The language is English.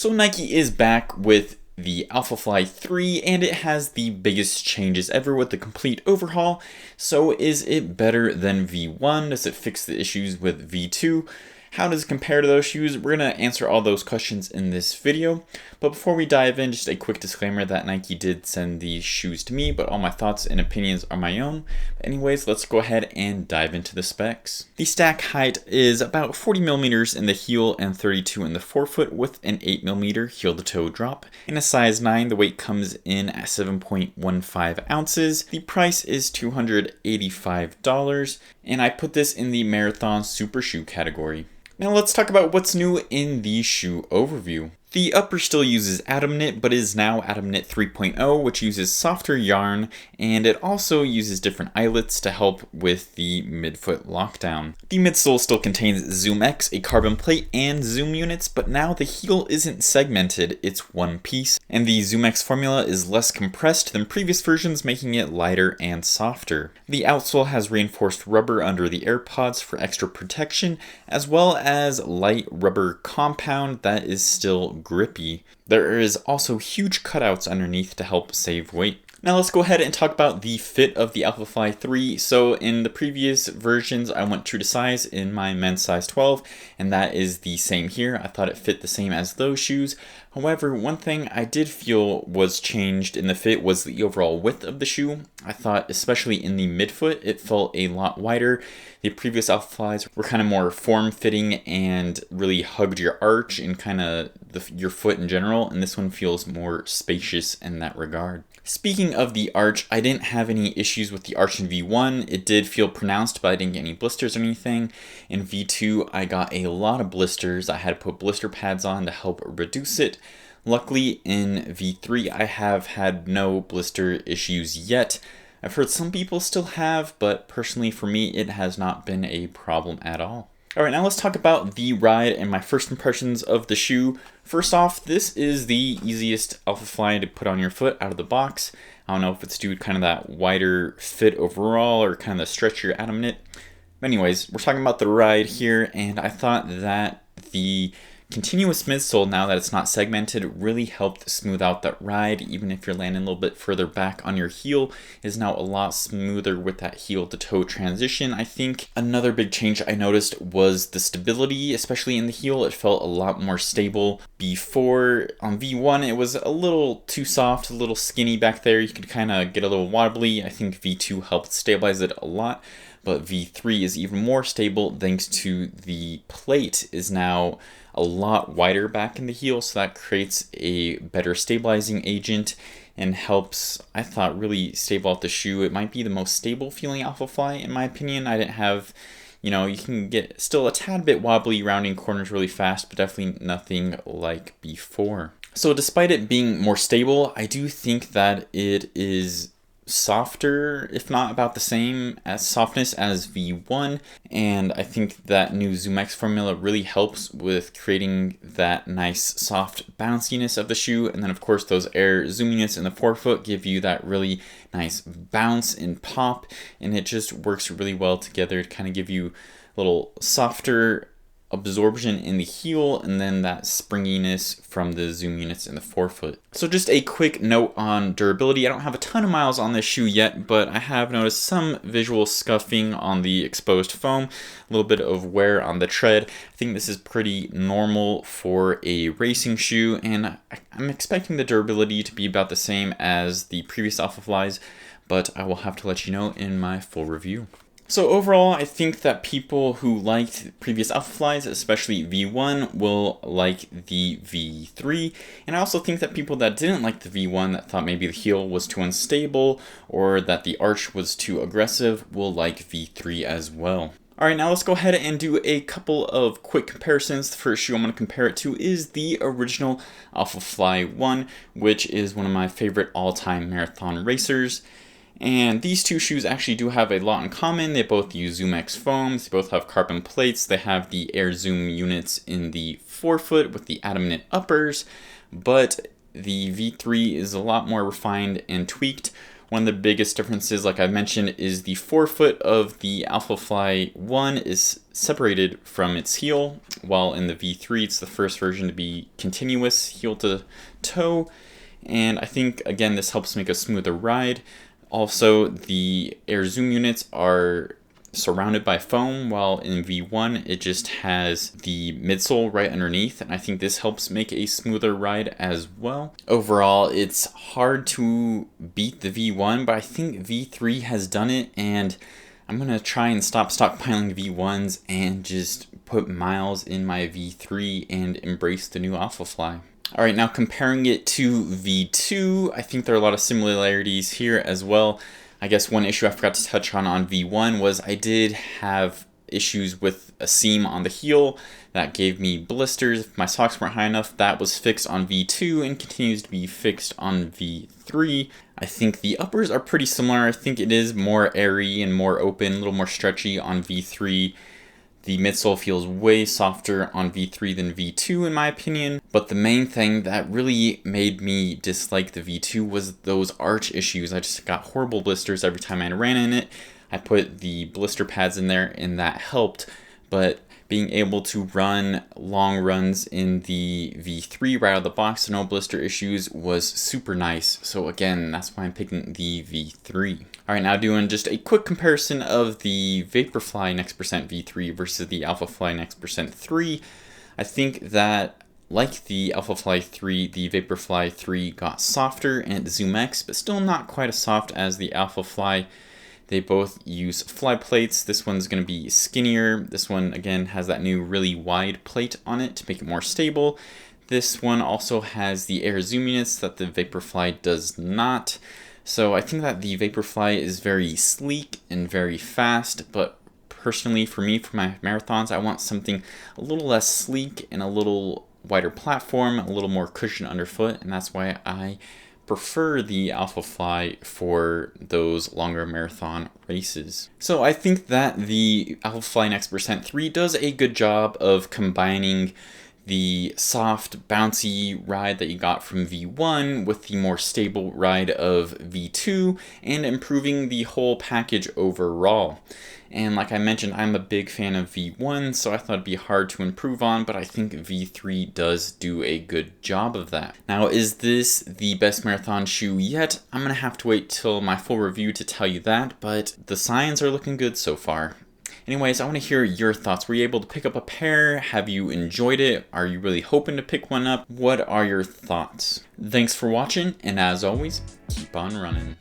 So Nike is back with the Alphafly 3, and it has the biggest changes ever with the complete overhaul. So is it better than V1? Does it fix the issues with V2? How does it compare to those shoes? We're going to answer all those questions in this video. But before we dive in, just a quick disclaimer that Nike did send these shoes to me, but all my thoughts and opinions are my own. But anyways, let's go ahead and dive into the specs. The stack height is about 40 millimeters in the heel and 32 in the forefoot with an 8 millimeter heel to toe drop. In a size 9, the weight comes in at 7.15 ounces. The price is $285, and I put this in the Marathon Super Shoe category. Now let's talk about what's new in the shoe overview. The upper still uses Atom Knit, but is now Atom Knit 3.0, which uses softer yarn, and it also uses different eyelets to help with the midfoot lockdown. The midsole still contains ZoomX, a carbon plate, and zoom units, but now the heel isn't segmented, it's one piece, and the ZoomX formula is less compressed than previous versions, making it lighter and softer. The outsole has reinforced rubber under the air pods for extra protection, as well as light rubber compound that is still grippy. There is also huge cutouts underneath to help save weight. Now let's go ahead and talk about the fit of the Alphafly 3. So in the previous versions, I went true to size in my men's size 12, and that is the same here. I thought it fit the same as those shoes. However, one thing I did feel was changed in the fit was the overall width of the shoe. I thought, especially in the midfoot, it felt a lot wider. The previous Alphaflys were kind of more form-fitting and really hugged your arch and kind of your foot in general, and this one feels more spacious in that regard. Speaking of the arch, I didn't have any issues with the arch in V1. It did feel pronounced, but I didn't get any blisters or anything. In V2, I got a lot of blisters. I had to put blister pads on to help reduce it. Luckily, in V3, I have had no blister issues yet. I've heard some people still have, but personally for me, it has not been a problem at all. Alright, now let's talk about the ride and my first impressions of the shoe. First off, this is the easiest Alphafly to put on your foot out of the box. I don't know if it's due to kind of that wider fit overall or kind of the stretchier Atom Knit. But anyways, we're talking about the ride here, and I thought that the continuous midsole, now that it's not segmented, really helped smooth out that ride. Even if you're landing a little bit further back on your heel, is now a lot smoother with that heel to toe transition. I think another big change I noticed was the stability, especially in the heel. It felt a lot more stable. Before, on V1, it was a little too soft, a little skinny back there. You could kind of get a little wobbly. I think V2 helped stabilize it a lot, but V3 is even more stable thanks to the plate is now a lot wider back in the heel, so that creates a better stabilizing agent and helps, I thought, really stable out the shoe. It might be the most stable feeling Alphafly in my opinion. I didn't have, you can get still a tad bit wobbly rounding corners really fast, but definitely nothing like before. So despite it being more stable, I do think that it is softer, if not about the same as softness as V1, and I think that new ZoomX formula really helps with creating that nice soft bounciness of the shoe. And then of course those air zoom units in the forefoot give you that really nice bounce and pop, and it just works really well together to kind of give you a little softer absorption in the heel and then that springiness from the zoom units in the forefoot. So just a quick note on durability. I don't have a ton of miles on this shoe yet, but I have noticed some visual scuffing on the exposed foam, a little bit of wear on the tread. I think this is pretty normal for a racing shoe, and I'm expecting the durability to be about the same as the previous Alphaflys, but I will have to let you know in my full review. So overall, I think that people who liked previous Alphaflys, especially V1, will like the V3. And I also think that people that didn't like the V1, that thought maybe the heel was too unstable or that the arch was too aggressive, will like V3 as well. Alright, now let's go ahead and do a couple of quick comparisons. The first shoe I'm going to compare it to is the original Alphafly 1, which is one of my favorite all-time marathon racers. And these two shoes actually do have a lot in common. They both use ZoomX foams, they both have carbon plates, they have the air zoom units in the forefoot with the Atom Knit uppers, but the V3 is a lot more refined and tweaked. One of the biggest differences, like I mentioned, is the forefoot of the Alphafly 1 is separated from its heel, while in the V3 it's the first version to be continuous heel to toe. And I think, again, this helps make a smoother ride. Also, the air zoom units are surrounded by foam, while in V1 it just has the midsole right underneath, and I think this helps make a smoother ride as well. Overall, it's hard to beat the V1, but I think V3 has done it, and I'm gonna try and stop stockpiling V1s and just put miles in my V3 and embrace the new Alphafly. Alright, now comparing it to V2, I think there are a lot of similarities here as well. I guess one issue I forgot to touch on V1 was I did have issues with a seam on the heel that gave me blisters if my socks weren't high enough. That was fixed on V2 and continues to be fixed on V3. I think the uppers are pretty similar. I think it is more airy and more open, a little more stretchy on V3. The midsole feels way softer on V3 than V2 in my opinion, but the main thing that really made me dislike the V2 was those arch issues. I just got horrible blisters every time I ran in it. I put the blister pads in there and that helped, but being able to run long runs in the V3 right out of the box, no blister issues, was super nice. So again, that's why I'm picking the V3. Alright, now doing just a quick comparison of the Vaporfly Next Percent V3 versus the Alphafly Next Percent 3. I think that, like the Alphafly 3, the Vaporfly 3 got softer and ZoomX, but still not quite as soft as the Alphafly. They both use fly plates. This one's going to be skinnier. This one, again, has that new really wide plate on it to make it more stable. This one also has the air zoom units that the Vaporfly does not. So I think that the Vaporfly is very sleek and very fast, but personally for me, for my marathons, I want something a little less sleek and a little wider platform, a little more cushion underfoot, and that's why I prefer the Alphafly for those longer marathon races. So I think that the Alphafly Next Percent 3 does a good job of combining the soft, bouncy ride that you got from V1 with the more stable ride of V2 and improving the whole package overall. And like I mentioned, I'm a big fan of V1, so I thought it'd be hard to improve on, but I think V3 does do a good job of that. Now, is this the best marathon shoe yet? I'm gonna have to wait till my full review to tell you that, but the signs are looking good so far. Anyways, I want to hear your thoughts. Were you able to pick up a pair? Have you enjoyed it? Are you really hoping to pick one up? What are your thoughts? Thanks for watching, and as always, keep on running.